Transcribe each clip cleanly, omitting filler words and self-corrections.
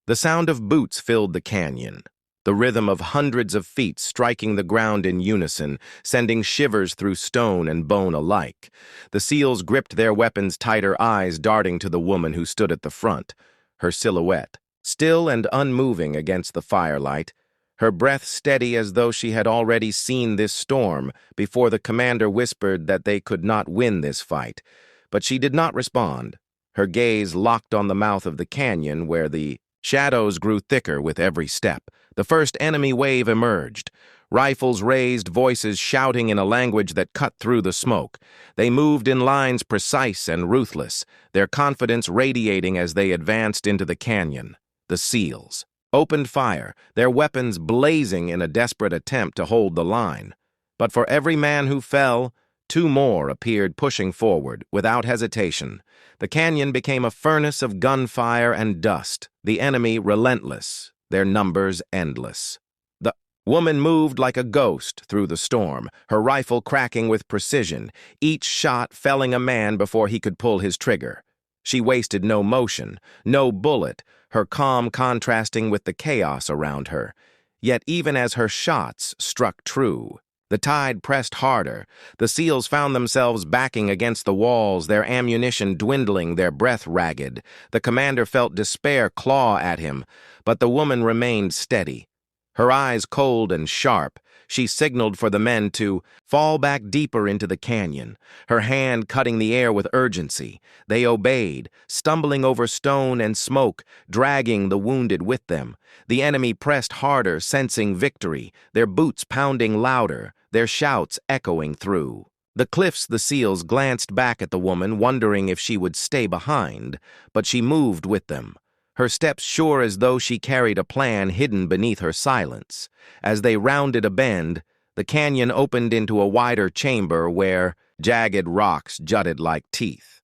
The sound of boots filled the canyon, the rhythm of hundreds of feet striking the ground in unison, sending shivers through stone and bone alike. The seals gripped their weapons tighter, eyes darting to the woman who stood at the front, her silhouette, still and unmoving against the firelight, her breath steady as though she had already seen this storm before the commander whispered that they could not win this fight. But she did not respond, her gaze locked on the mouth of the canyon where the shadows grew thicker with every step. The first enemy wave emerged. Rifles raised, voices shouting in a language that cut through the smoke. They moved in lines precise and ruthless, their confidence radiating as they advanced into the canyon. The SEALs opened fire, their weapons blazing in a desperate attempt to hold the line. But for every man who fell, two more appeared pushing forward without hesitation. The canyon became a furnace of gunfire and dust, the enemy relentless, their numbers endless. The woman moved like a ghost through the storm, her rifle cracking with precision, each shot felling a man before he could pull his trigger. She wasted no motion, no bullet, her calm contrasting with the chaos around her. Yet even as her shots struck true, the tide pressed harder. The SEALs found themselves backing against the walls, their ammunition dwindling, their breath ragged. The commander felt despair claw at him, but the woman remained steady. Her eyes cold and sharp, she signaled for the men to fall back deeper into the canyon, her hand cutting the air with urgency. They obeyed, stumbling over stone and smoke, dragging the wounded with them. The enemy pressed harder, sensing victory, their boots pounding louder, their shouts echoing through. The cliffs, the SEALs glanced back at the woman, wondering if she would stay behind, but she moved with them, her steps sure as though she carried a plan hidden beneath her silence. As they rounded a bend, the canyon opened into a wider chamber where jagged rocks jutted like teeth.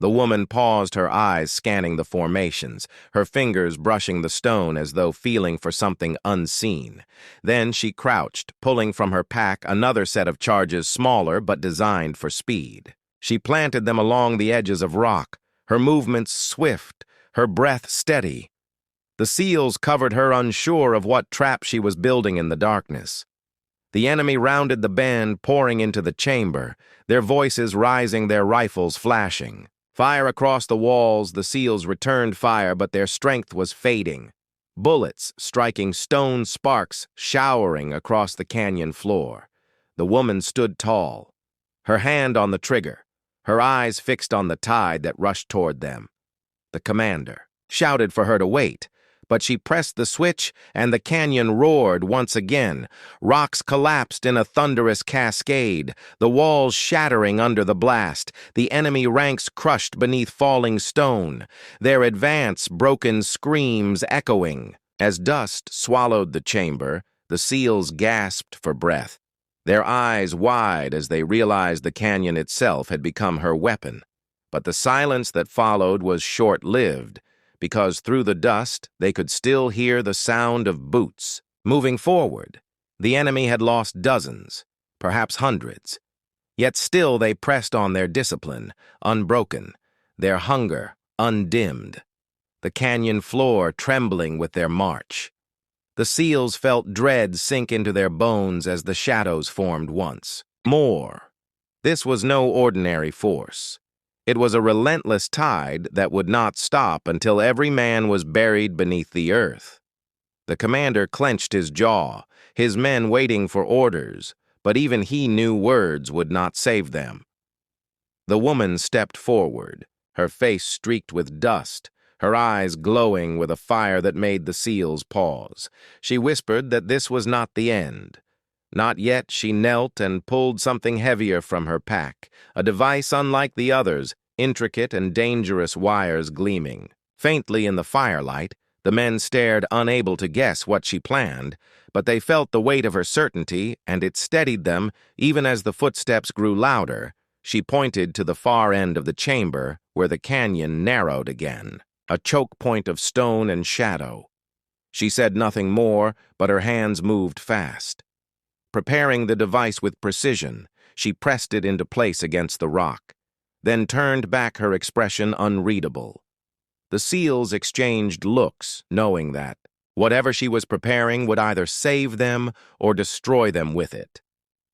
The woman paused, her eyes scanning the formations, her fingers brushing the stone as though feeling for something unseen. Then she crouched, pulling from her pack another set of charges smaller but designed for speed. She planted them along the edges of rock, her movements swift, her breath steady. The SEALs covered her, unsure of what trap she was building in the darkness. The enemy rounded the bend, pouring into the chamber, their voices rising, their rifles flashing. Fire across the walls, the SEALs returned fire, but their strength was fading. Bullets striking stone sparks, showering across the canyon floor. The woman stood tall, her hand on the trigger, her eyes fixed on the tide that rushed toward them. The commander shouted for her to wait, but she pressed the switch and the canyon roared once again. Rocks collapsed in a thunderous cascade, the walls shattering under the blast, the enemy ranks crushed beneath falling stone, their advance broken screams echoing. As dust swallowed the chamber, the SEALs gasped for breath, their eyes wide as they realized the canyon itself had become her weapon. But the silence that followed was short-lived, because through the dust they could still hear the sound of boots. Moving forward, the enemy had lost dozens, perhaps hundreds. Yet still they pressed on, their discipline unbroken, their hunger undimmed, the canyon floor trembling with their march. The SEALs felt dread sink into their bones as the shadows formed once more. This was no ordinary force. It was a relentless tide that would not stop until every man was buried beneath the earth. The commander clenched his jaw, his men waiting for orders, but even he knew words would not save them. The woman stepped forward, her face streaked with dust, her eyes glowing with a fire that made the SEALs pause. She whispered that this was not the end. Not yet. She knelt and pulled something heavier from her pack, a device unlike the others, intricate and dangerous wires gleaming. Faintly in the firelight, the men stared, unable to guess what she planned, but they felt the weight of her certainty, and it steadied them even as the footsteps grew louder. She pointed to the far end of the chamber, where the canyon narrowed again, a choke point of stone and shadow. She said nothing more, but her hands moved fast. Preparing the device with precision, she pressed it into place against the rock, then turned back, her expression unreadable. The SEALs exchanged looks, knowing that whatever she was preparing would either save them or destroy them with it.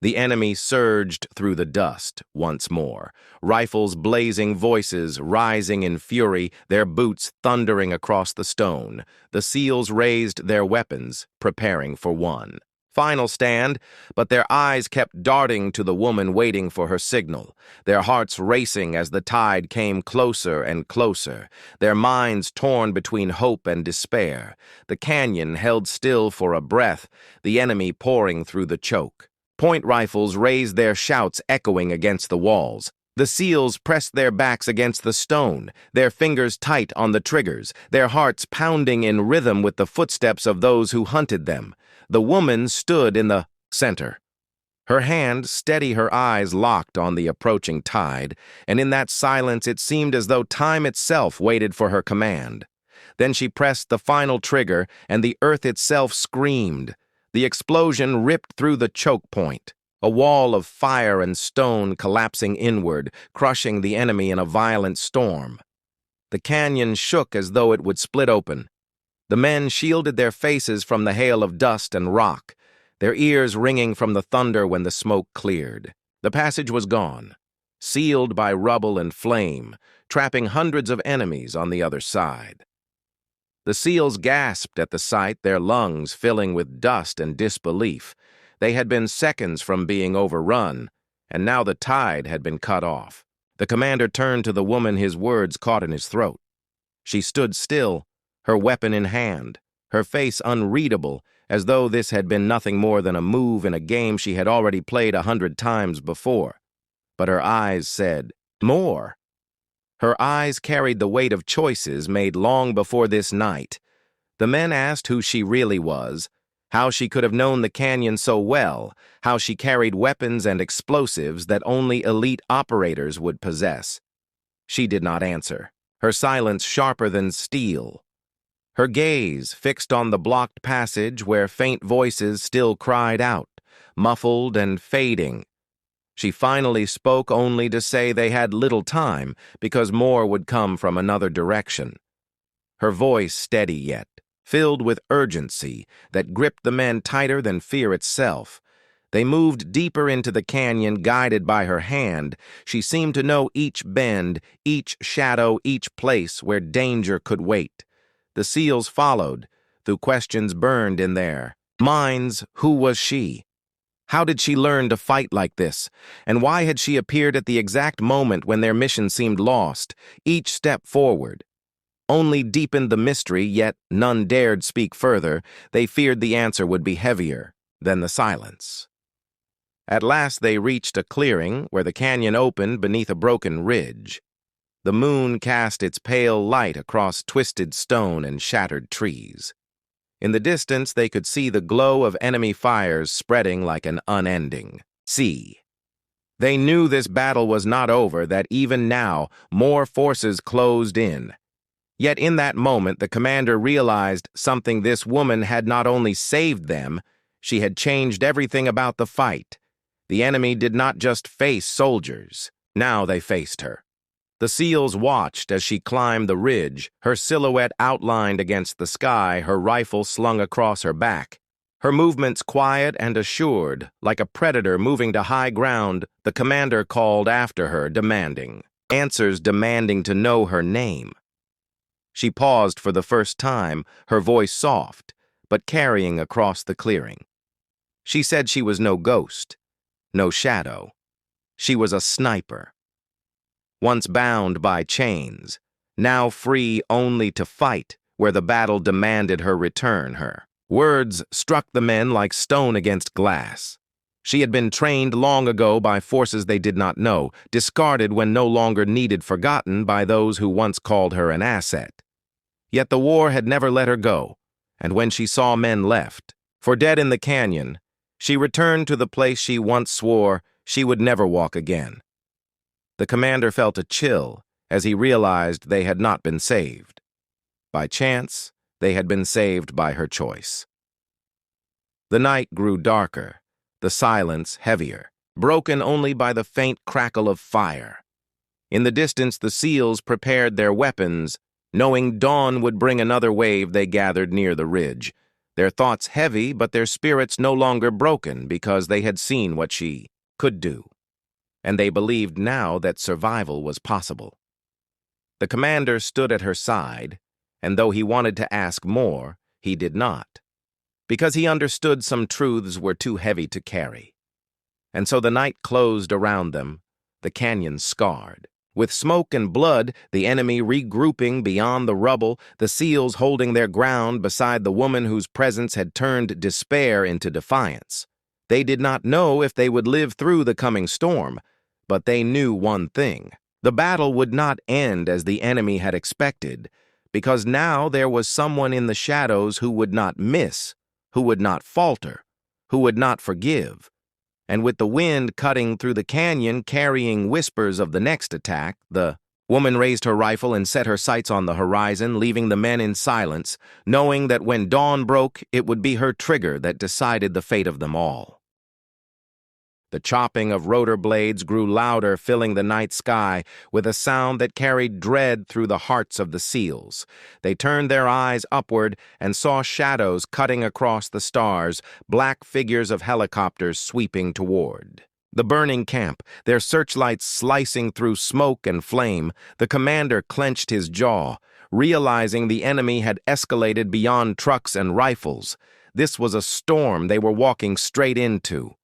The enemy surged through the dust once more, rifles blazing, voices rising in fury, their boots thundering across the stone. The SEALs raised their weapons, preparing for one final stand, but their eyes kept darting to the woman waiting for her signal, their hearts racing as the tide came closer and closer, their minds torn between hope and despair. The canyon held still for a breath, the enemy pouring through the choke. Point rifles raised their shouts echoing against the walls. The SEALs pressed their backs against the stone, their fingers tight on the triggers, their hearts pounding in rhythm with the footsteps of those who hunted them. The woman stood in the center, her hand steady, her eyes locked on the approaching tide, and in that silence it seemed as though time itself waited for her command. Then she pressed the final trigger, and the earth itself screamed. The explosion ripped through the choke point, a wall of fire and stone collapsing inward, crushing the enemy in a violent storm. The canyon shook as though it would split open. The men shielded their faces from the hail of dust and rock, their ears ringing from the thunder when the smoke cleared. The passage was gone, sealed by rubble and flame, trapping hundreds of enemies on the other side. The SEALs gasped at the sight, their lungs filling with dust and disbelief. They had been seconds from being overrun, and now the tide had been cut off. The commander turned to the woman, his words caught in his throat. She stood still, her weapon in hand, her face unreadable, as though this had been nothing more than a move in a game she had already played 100 times before. But her eyes said, more. Her eyes carried the weight of choices made long before this night. The men asked who she really was, how she could have known the canyon so well, how she carried weapons and explosives that only elite operators would possess. She did not answer, her silence sharper than steel. Her gaze fixed on the blocked passage where faint voices still cried out, muffled and fading. She finally spoke only to say they had little time because more would come from another direction. Her voice steady yet, filled with urgency that gripped the men tighter than fear itself. They moved deeper into the canyon, guided by her hand. She seemed to know each bend, each shadow, each place where danger could wait. The SEALs followed, though questions burned in their minds. Who was she? How did she learn to fight like this? And why had she appeared at the exact moment when their mission seemed lost? Each step forward only deepened the mystery, yet none dared speak further. They feared the answer would be heavier than the silence. At last they reached a clearing where the canyon opened beneath a broken ridge. The moon cast its pale light across twisted stone and shattered trees. In the distance, they could see the glow of enemy fires spreading like an unending sea. They knew this battle was not over, that even now more forces closed in. Yet in that moment, the commander realized something. This woman had not only saved them, she had changed everything about the fight. The enemy did not just face soldiers. Now they faced her. The SEALs watched as she climbed the ridge, her silhouette outlined against the sky, her rifle slung across her back. Her movements quiet and assured, like a predator moving to high ground. The commander called after her, demanding answers, demanding to know her name. She paused for the first time, her voice soft, but carrying across the clearing. She said she was no ghost, no shadow. She was a sniper. Once bound by chains, now free only to fight where the battle demanded her return. Her words struck the men like stone against glass. She had been trained long ago by forces they did not know, discarded when no longer needed, forgotten by those who once called her an asset. Yet the war had never let her go, and when she saw men left for dead in the canyon, she returned to the place she once swore she would never walk again. The commander felt a chill as he realized they had not been saved. By chance, they had been saved by her choice. The night grew darker, the silence heavier, broken only by the faint crackle of fire. In the distance, the SEALs prepared their weapons, Knowing dawn would bring another wave, they gathered near the ridge, their thoughts heavy but their spirits no longer broken because they had seen what she could do, and they believed now that survival was possible. The commander stood at her side, and though he wanted to ask more, he did not, because he understood some truths were too heavy to carry. And so the night closed around them, the canyon scarred. With smoke and blood, the enemy regrouping beyond the rubble, the SEALs holding their ground beside the woman whose presence had turned despair into defiance. They did not know if they would live through the coming storm, but they knew one thing. The battle would not end as the enemy had expected, because now there was someone in the shadows who would not miss, who would not falter, who would not forgive. And with the wind cutting through the canyon carrying whispers of the next attack, the woman raised her rifle and set her sights on the horizon, leaving the men in silence, knowing that when dawn broke, it would be her trigger that decided the fate of them all. The chopping of rotor blades grew louder, filling the night sky with a sound that carried dread through the hearts of the SEALs. They turned their eyes upward and saw shadows cutting across the stars, black figures of helicopters sweeping toward the burning camp, their searchlights slicing through smoke and flame. The commander clenched his jaw, realizing the enemy had escalated beyond trucks and rifles. This was a storm they were walking straight into.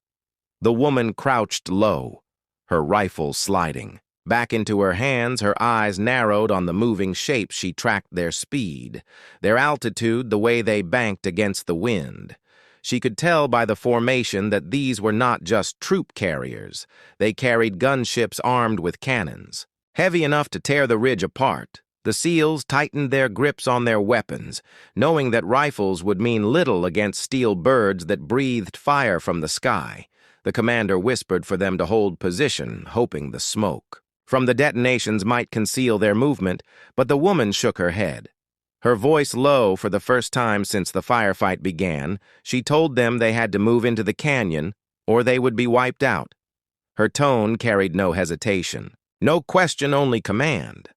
The woman crouched low, her rifle sliding. Back into her hands, her eyes narrowed on the moving shapes. She tracked their speed, their altitude, the way they banked against the wind. She could tell by the formation that these were not just troop carriers. They carried gunships armed with cannons, heavy enough to tear the ridge apart. The SEALs tightened their grips on their weapons, knowing that rifles would mean little against steel birds that breathed fire from the sky. The commander whispered for them to hold position, hoping the smoke from the detonations might conceal their movement, but the woman shook her head. Her voice low for the first time since the firefight began, she told them they had to move into the canyon or they would be wiped out. Her tone carried no hesitation, no question, only command.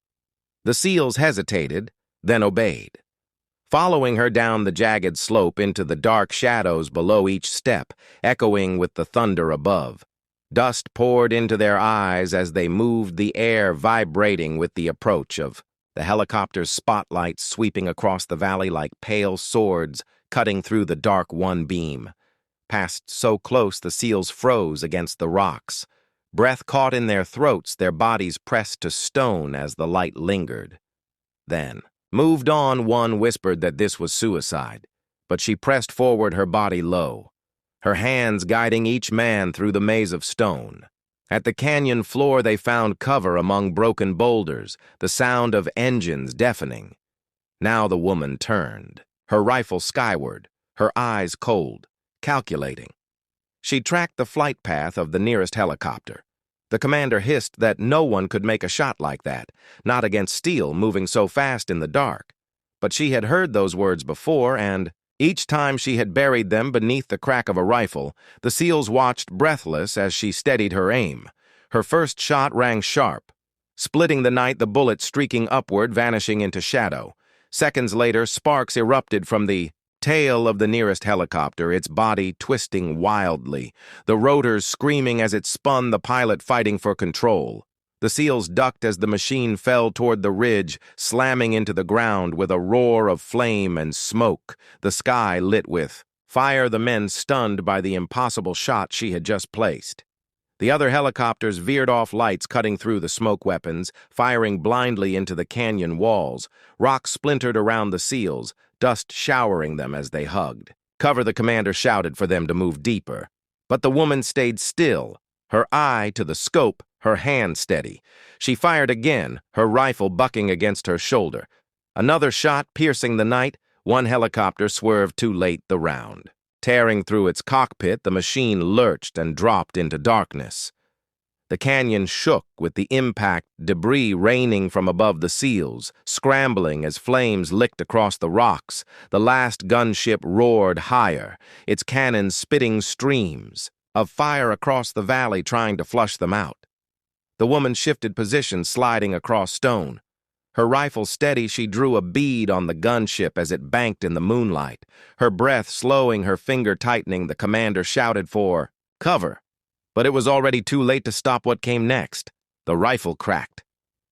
The SEALs hesitated, then obeyed, following her down the jagged slope into the dark shadows below each step, echoing with the thunder above. Dust poured into their eyes as they moved, the air vibrating with the approach of the helicopter's spotlights sweeping across the valley like pale swords cutting through the dark one beam. Passed so close the SEALs froze against the rocks. Breath caught in their throats, their bodies pressed to stone as the light lingered. Then, moved on, one whispered that this was suicide, but she pressed forward, her body low, her hands guiding each man through the maze of stone. At the canyon floor they found cover among broken boulders, the sound of engines deafening. Now the woman turned, her rifle skyward, her eyes cold, calculating. She tracked the flight path of the nearest helicopter. The commander hissed that no one could make a shot like that, not against steel moving so fast in the dark. But she had heard those words before, and each time she had buried them beneath the crack of a rifle, the SEALs watched breathless as she steadied her aim. Her first shot rang sharp, splitting the night, the bullet streaking upward, vanishing into shadow. Seconds later, sparks erupted from the tail of the nearest helicopter, its body twisting wildly, the rotors screaming as it spun, the pilot fighting for control. The SEALs ducked as the machine fell toward the ridge, slamming into the ground with a roar of flame and smoke, the sky lit with fire, the men stunned by the impossible shot she had just placed. The other helicopters veered off, lights cutting through the smoke weapons, firing blindly into the canyon walls. Rocks splintered around the SEALs, dust showering them as they hugged. Cover, the commander shouted for them to move deeper. But the woman stayed still, her eye to the scope, her hand steady. She fired again, her rifle bucking against her shoulder. Another shot piercing the night, one helicopter swerved too late the round. Tearing through its cockpit, the machine lurched and dropped into darkness. The canyon shook with the impact, debris raining from above the SEALs, scrambling as flames licked across the rocks. The last gunship roared higher, its cannons spitting streams of fire across the valley, trying to flush them out. The woman shifted position, sliding across stone. Her rifle steady, she drew a bead on the gunship as it banked in the moonlight. Her breath slowing, her finger tightening, the commander shouted for cover. But it was already too late to stop what came next. The rifle cracked.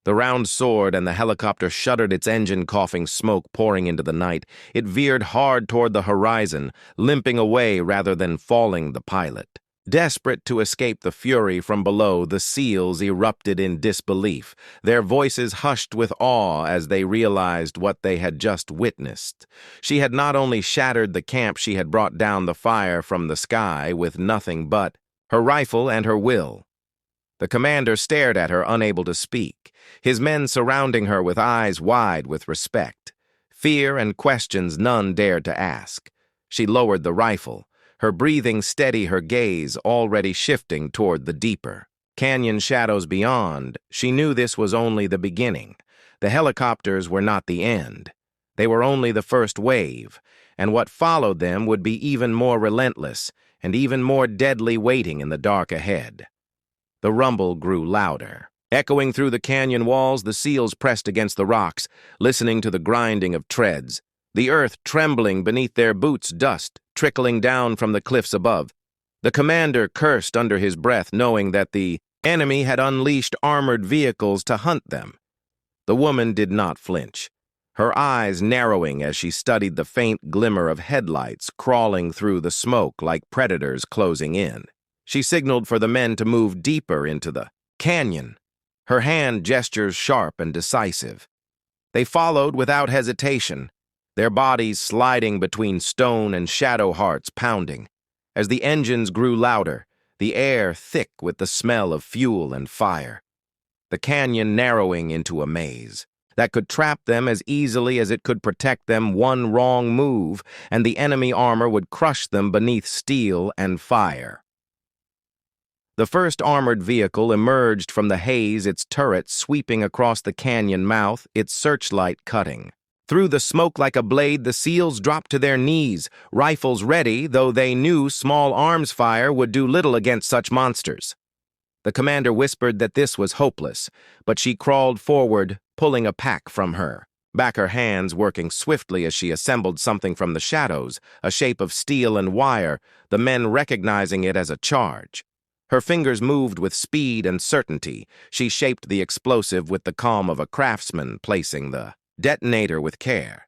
The round soared, and the helicopter shuddered, its engine coughing smoke pouring into the night. It veered hard toward the horizon, limping away rather than falling the pilot. Desperate to escape the fury from below, the SEALs erupted in disbelief, their voices hushed with awe as they realized what they had just witnessed. She had not only shattered the camp, she had brought down the fire from the sky with nothing but her rifle and her will. The commander stared at her, unable to speak, his men surrounding her with eyes wide with respect. Fear and questions none dared to ask. She lowered the rifle, her breathing steady, her gaze already shifting toward the deeper canyon shadows beyond. She knew this was only the beginning. The helicopters were not the end. They were only the first wave, and what followed them would be even more relentless and even more deadly, waiting in the dark ahead. The rumble grew louder. Echoing through the canyon walls, the SEALs pressed against the rocks, listening to the grinding of treads, the earth trembling beneath their boots, dust trickling down from the cliffs above. The commander cursed under his breath, knowing that the enemy had unleashed armored vehicles to hunt them. The woman did not flinch, her eyes narrowing as she studied the faint glimmer of headlights crawling through the smoke like predators closing in. She signaled for the men to move deeper into the canyon, her hand gestures sharp and decisive. They followed without hesitation, their bodies sliding between stone and shadow hearts pounding. As the engines grew louder, the air thick with the smell of fuel and fire. The canyon narrowing into a maze that could trap them as easily as it could protect them. One wrong move, and the enemy armor would crush them beneath steel and fire. The first armored vehicle emerged from the haze, its turret sweeping across the canyon mouth, its searchlight cutting. Through the smoke like a blade, the SEALs dropped to their knees, rifles ready, though they knew small arms fire would do little against such monsters. The commander whispered that this was hopeless, but she crawled forward, pulling a pack from her, back her hands working swiftly as she assembled something from the shadows, a shape of steel and wire, the men recognizing it as a charge. Her fingers moved with speed and certainty. She shaped the explosive with the calm of a craftsman, placing the detonator with care,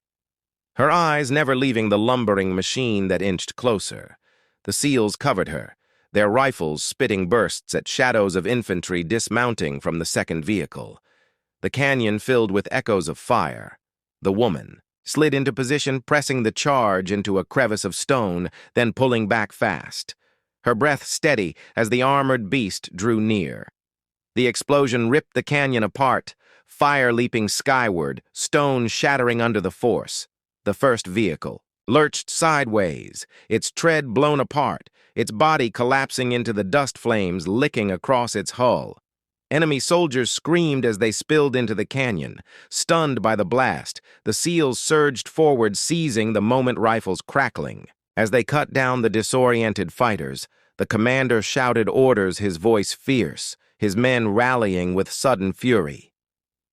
her eyes never leaving the lumbering machine that inched closer. The SEALs covered her, their rifles spitting bursts at shadows of infantry dismounting from the second vehicle. The canyon filled with echoes of fire. The woman slid into position, pressing the charge into a crevice of stone, then pulling back fast, her breath steady as the armored beast drew near. The explosion ripped the canyon apart, fire leaping skyward, stone shattering under the force. The first vehicle lurched sideways, its tread blown apart, its body collapsing into the dust flames licking across its hull. Enemy soldiers screamed as they spilled into the canyon. Stunned by the blast, the SEALs surged forward, seizing the moment, rifles crackling. As they cut down the disoriented fighters, the commander shouted orders, his voice fierce, his men rallying with sudden fury.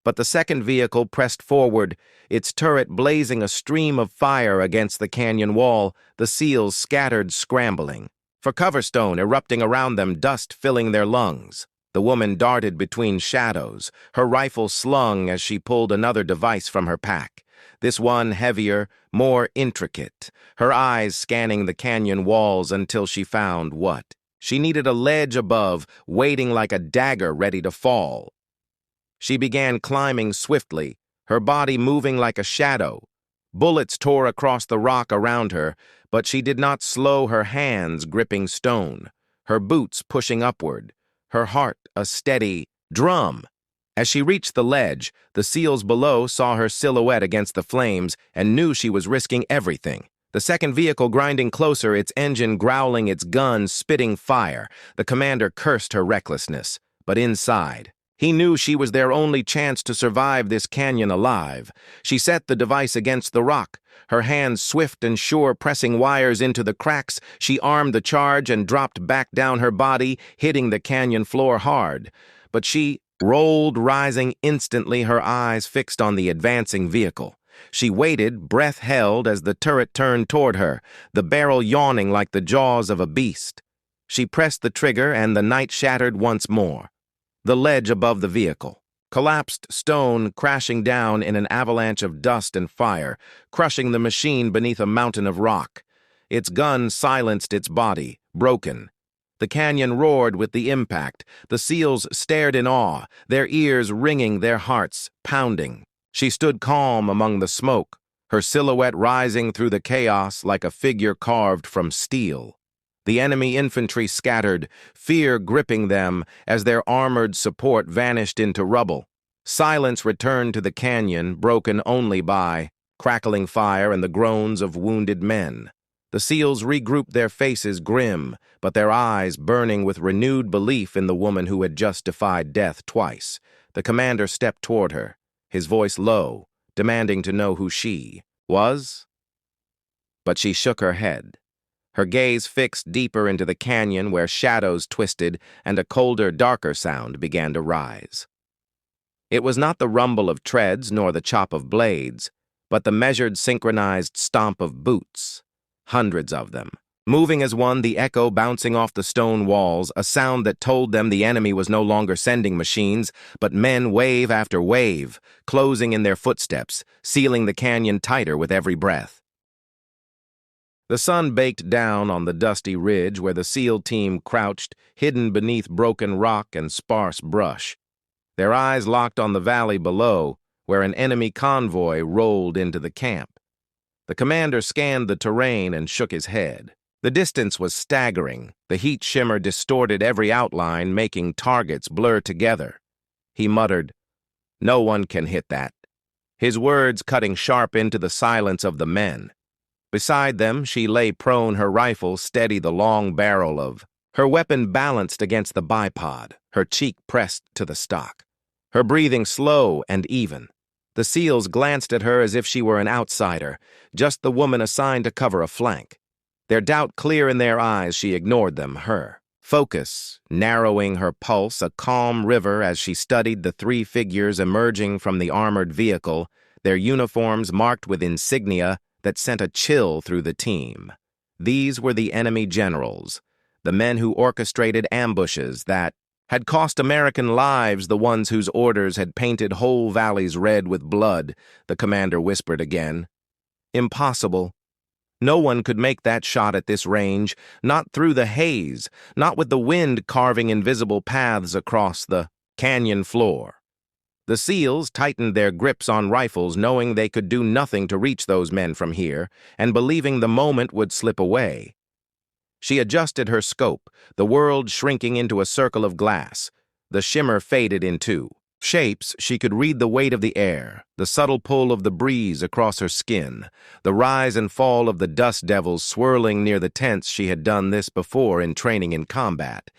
But the second vehicle pressed forward, its turret blazing a stream of fire against the canyon wall, the SEALs scattered, scrambling. For cover, stone erupting around them, dust filling their lungs. The woman darted between shadows, her rifle slung as she pulled another device from her pack. This one heavier, more intricate, her eyes scanning the canyon walls until she found what? She needed, a ledge above, waiting like a dagger ready to fall. She began climbing swiftly, her body moving like a shadow. Bullets tore across the rock around her, but she did not slow, her hands gripping stone, her boots pushing upward, her heart a steady drum. As she reached the ledge, the SEALs below saw her silhouette against the flames and knew she was risking everything. The second vehicle grinding closer, its engine growling, its gun spitting fire. The commander cursed her recklessness, but inside, he knew she was their only chance to survive this canyon alive. She set the device against the rock, her hands swift and sure, pressing wires into the cracks. She armed the charge and dropped back down, her body hitting the canyon floor hard. But she rolled, rising instantly, her eyes fixed on the advancing vehicle. She waited, breath held, as the turret turned toward her, the barrel yawning like the jaws of a beast. She pressed the trigger, and the night shattered once more. The ledge above the vehicle. Collapsed stone crashing down in an avalanche of dust and fire, crushing the machine beneath a mountain of rock. Its gun silenced its body, broken. The canyon roared with the impact. The SEALs stared in awe, their ears ringing, their hearts pounding. She stood calm among the smoke, her silhouette rising through the chaos like a figure carved from steel. The enemy infantry scattered, fear gripping them as their armored support vanished into rubble. Silence returned to the canyon, broken only by crackling fire and the groans of wounded men. The SEALs regrouped, their faces grim, but their eyes burning with renewed belief in the woman who had just defied death twice. The commander stepped toward her, his voice low, demanding to know who she was. But she shook her head. Her gaze fixed deeper into the canyon where shadows twisted and a colder, darker sound began to rise. It was not the rumble of treads nor the chop of blades, but the measured, synchronized stomp of boots. Hundreds of them. Moving as one, the echo bouncing off the stone walls, a sound that told them the enemy was no longer sending machines, but men wave after wave, closing in their footsteps, sealing the canyon tighter with every breath. The sun baked down on the dusty ridge where the SEAL team crouched, hidden beneath broken rock and sparse brush. Their eyes locked on the valley below, where an enemy convoy rolled into the camp. The commander scanned the terrain and shook his head. The distance was staggering. The heat shimmer distorted every outline, making targets blur together. He muttered, "No one can hit that," his words cutting sharp into the silence of the men. Beside them, she lay prone, her rifle steady the long barrel of her weapon balanced against the bipod, her cheek pressed to the stock. Her breathing slow and even. The SEALs glanced at her as if she were an outsider, just the woman assigned to cover a flank. Their doubt clear in their eyes, she ignored them, her focus narrowing her pulse, a calm river as she studied the three figures emerging from the armored vehicle, their uniforms marked with insignia that sent a chill through the team. These were the enemy generals, the men who orchestrated ambushes that had cost American lives, the ones whose orders had painted whole valleys red with blood, the commander whispered again. Impossible. No one could make that shot at this range, not through the haze, not with the wind carving invisible paths across the canyon floor. The SEALs tightened their grips on rifles, knowing they could do nothing to reach those men from here, and believing the moment would slip away. She adjusted her scope, the world shrinking into a circle of glass. The shimmer faded into shapes. She could read the weight of the air, the subtle pull of the breeze across her skin, the rise and fall of the dust devils swirling near the tents. She had done this before in training in combat,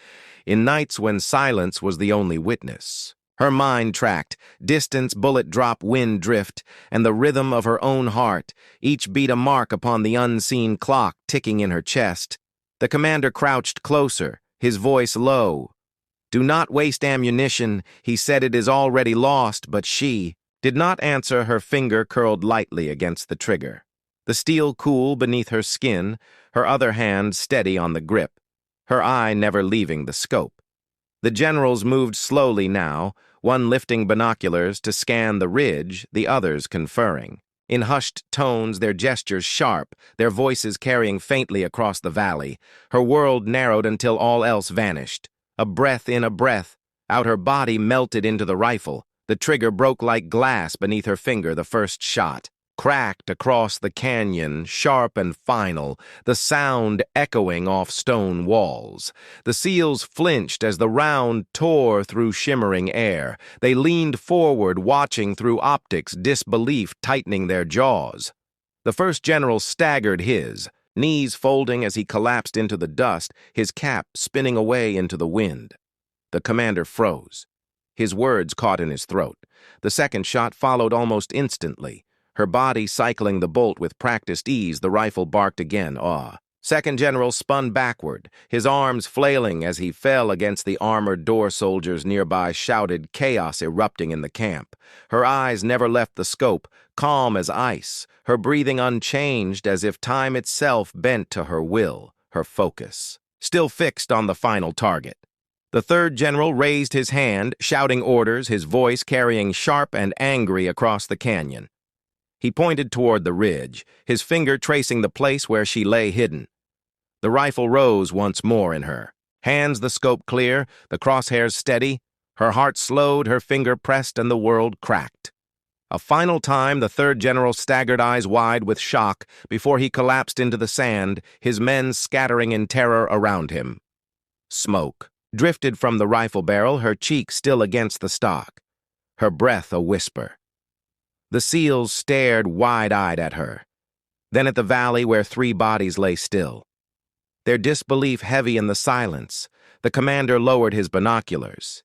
in nights when silence was the only witness. Her mind tracked, distance, bullet drop, wind drift, and the rhythm of her own heart, each beat a mark upon the unseen clock ticking in her chest. The commander crouched closer, his voice low. "Do not waste ammunition," he said. "It is already lost," but she did not answer, her finger curled lightly against the trigger. The steel cool beneath her skin, her other hand steady on the grip, her eye never leaving the scope. The generals moved slowly now, one lifting binoculars to scan the ridge, the others conferring. In hushed tones, their gestures sharp, their voices carrying faintly across the valley. Her world narrowed until all else vanished. A breath in, a breath out, her body melted into the rifle. The trigger broke like glass beneath her finger. The first shot cracked across the canyon, sharp and final, the sound echoing off stone walls. The SEALs flinched as the round tore through shimmering air. They leaned forward, watching through optics, disbelief tightening their jaws. The first general staggered, his knees folding as he collapsed into the dust, his cap spinning away into the wind. The commander froze. His words caught in his throat. The second shot followed almost instantly. Her body cycling the bolt with practiced ease, the rifle barked again. Second General spun backward, his arms flailing as he fell against the armored door soldiers nearby, shouted, chaos erupting in the camp. Her eyes never left the scope, calm as ice, her breathing unchanged as if time itself bent to her will, her focus, still fixed on the final target. The third general raised his hand, shouting orders, his voice carrying sharp and angry across the canyon. He pointed toward the ridge, his finger tracing the place where she lay hidden. The rifle rose once more in her. Hands the scope clear, the crosshairs steady. Her heart slowed, her finger pressed, and the world cracked. A final time, the third general staggered, eyes wide with shock, before he collapsed into the sand, his men scattering in terror around him. Smoke drifted from the rifle barrel, her cheek still against the stock, her breath a whisper. The SEALs stared wide-eyed at her, then at the valley where 3 bodies lay still. Their disbelief heavy in the silence, the commander lowered his binoculars.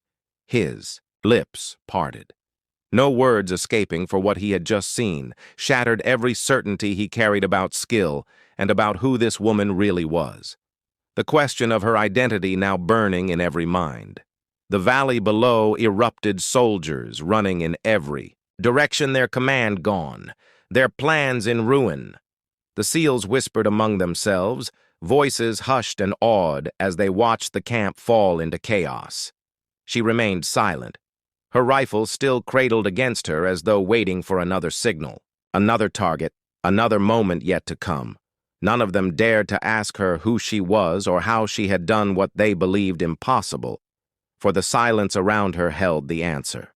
His lips parted. No words escaping for what he had just seen, shattered every certainty he carried about skill and about who this woman really was. The question of her identity now burning in every mind. The valley below erupted, soldiers running in every direction, their command gone, their plans in ruin. The SEALs whispered among themselves, voices hushed and awed as they watched the camp fall into chaos. She remained silent, her rifle still cradled against her as though waiting for another signal, another target, another moment yet to come. None of them dared to ask her who she was or how she had done what they believed impossible, for the silence around her held the answer.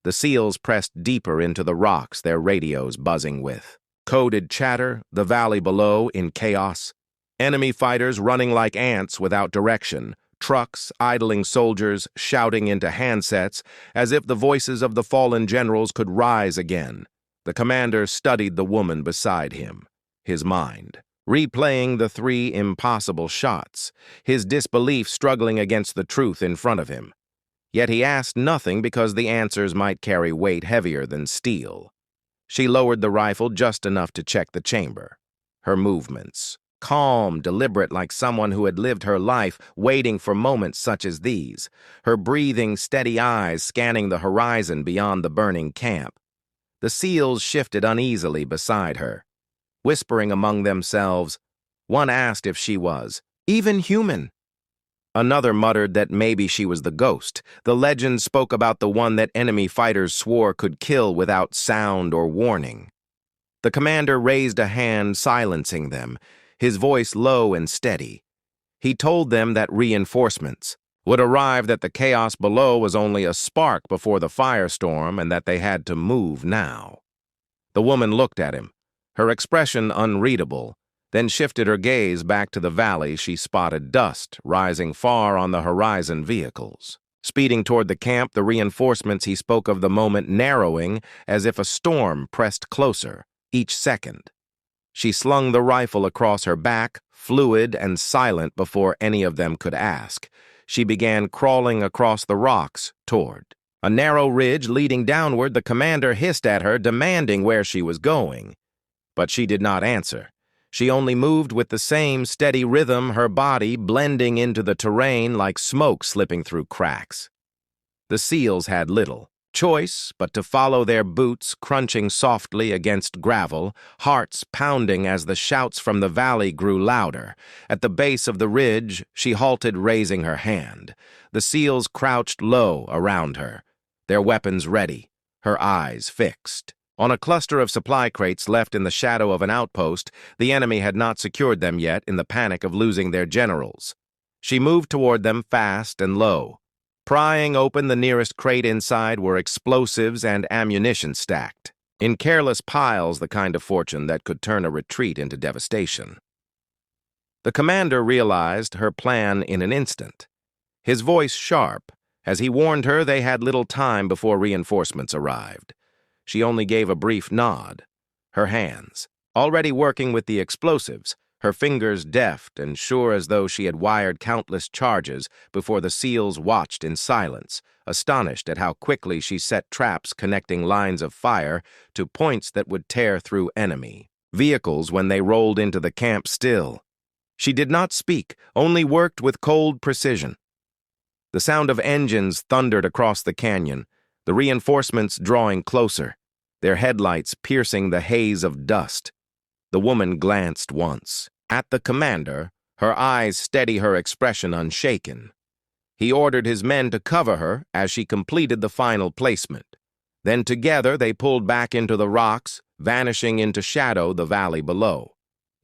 The SEALs pressed deeper into the rocks, their radios buzzing with coded chatter, the valley below in chaos. Enemy fighters running like ants without direction, trucks, idling soldiers shouting into handsets as if the voices of the fallen generals could rise again. The commander studied the woman beside him, his mind replaying the 3 impossible shots, his disbelief struggling against the truth in front of him. Yet he asked nothing because the answers might carry weight heavier than steel. She lowered the rifle just enough to check the chamber. Her movements, calm, deliberate, like someone who had lived her life waiting for moments such as these. Her breathing, steady eyes scanning the horizon beyond the burning camp. The SEALs shifted uneasily beside her, whispering among themselves. One asked if she was even human. Another muttered that maybe she was the ghost. The legend spoke about the one that enemy fighters swore could kill without sound or warning. The commander raised a hand, silencing them, his voice low and steady. He told them that reinforcements would arrive, that the chaos below was only a spark before the firestorm, and that they had to move now. The woman looked at him, her expression unreadable, then shifted her gaze back to the valley. She spotted dust rising far on the horizon, vehicles speeding toward the camp, the reinforcements he spoke of the moment narrowing as if a storm pressed closer each second. She slung the rifle across her back, fluid and silent before any of them could ask. She began crawling across the rocks toward a narrow ridge leading downward. The commander hissed at her, demanding where she was going. But she did not answer. She only moved with the same steady rhythm, her body blending into the terrain like smoke slipping through cracks. The SEALs had little choice but to follow, their boots crunching softly against gravel, hearts pounding as the shouts from the valley grew louder. At the base of the ridge, she halted, raising her hand. The SEALs crouched low around her, their weapons ready, her eyes fixed. On a cluster of supply crates left in the shadow of an outpost, the enemy had not secured them yet in the panic of losing their generals. She moved toward them fast and low. Prying open the nearest crate, inside were explosives and ammunition stacked in careless piles, the kind of fortune that could turn a retreat into devastation. The commander realized her plan in an instant, his voice sharp, as he warned her they had little time before reinforcements arrived. She only gave a brief nod, her hands already working with the explosives, her fingers deft and sure as though she had wired countless charges before the SEALs watched in silence, astonished at how quickly she set traps connecting lines of fire to points that would tear through enemy vehicles when they rolled into the camp still. She did not speak, only worked with cold precision. The sound of engines thundered across the canyon, the reinforcements drawing closer, their headlights piercing the haze of dust. The woman glanced once. At the commander, her eyes steady, her expression unshaken. He ordered his men to cover her as she completed the final placement. Then together they pulled back into the rocks, vanishing into shadow the valley below.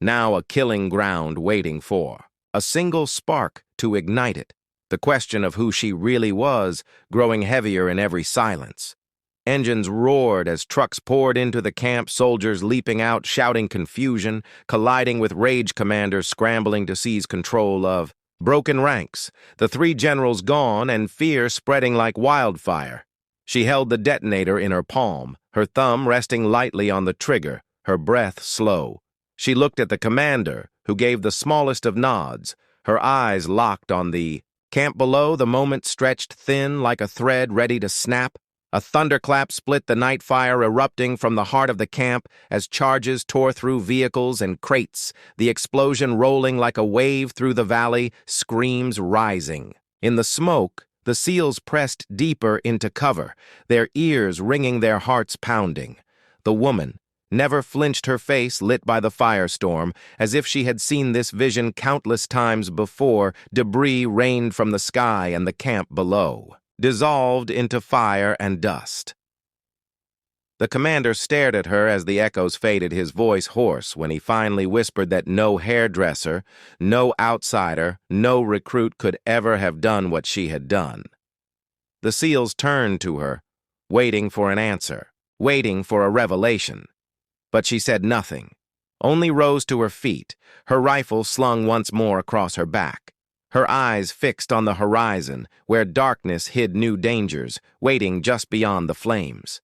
Now a killing ground waiting for a single spark to ignite it. The question of who she really was growing heavier in every silence. Engines roared as trucks poured into the camp, soldiers leaping out, shouting confusion, colliding with rage commanders scrambling to seize control of broken ranks, the three generals gone and fear spreading like wildfire. She held the detonator in her palm, her thumb resting lightly on the trigger, her breath slow. She looked at the commander, who gave the smallest of nods, her eyes locked on the camp below. The moment stretched thin like a thread ready to snap. A thunderclap split the night fire erupting from the heart of the camp as charges tore through vehicles and crates, the explosion rolling like a wave through the valley, screams rising. In the smoke, the SEALs pressed deeper into cover, their ears ringing, their hearts pounding. The woman never flinched, her face lit by the firestorm, as if she had seen this vision countless times before. Debris rained from the sky and the camp below, dissolved into fire and dust. The commander stared at her as the echoes faded, his voice hoarse when he finally whispered that no hairdresser, no outsider, no recruit could ever have done what she had done. The SEALs turned to her, waiting for an answer, waiting for a revelation. But she said nothing, only rose to her feet, her rifle slung once more across her back. Her eyes fixed on the horizon, where darkness hid new dangers, waiting just beyond the flames.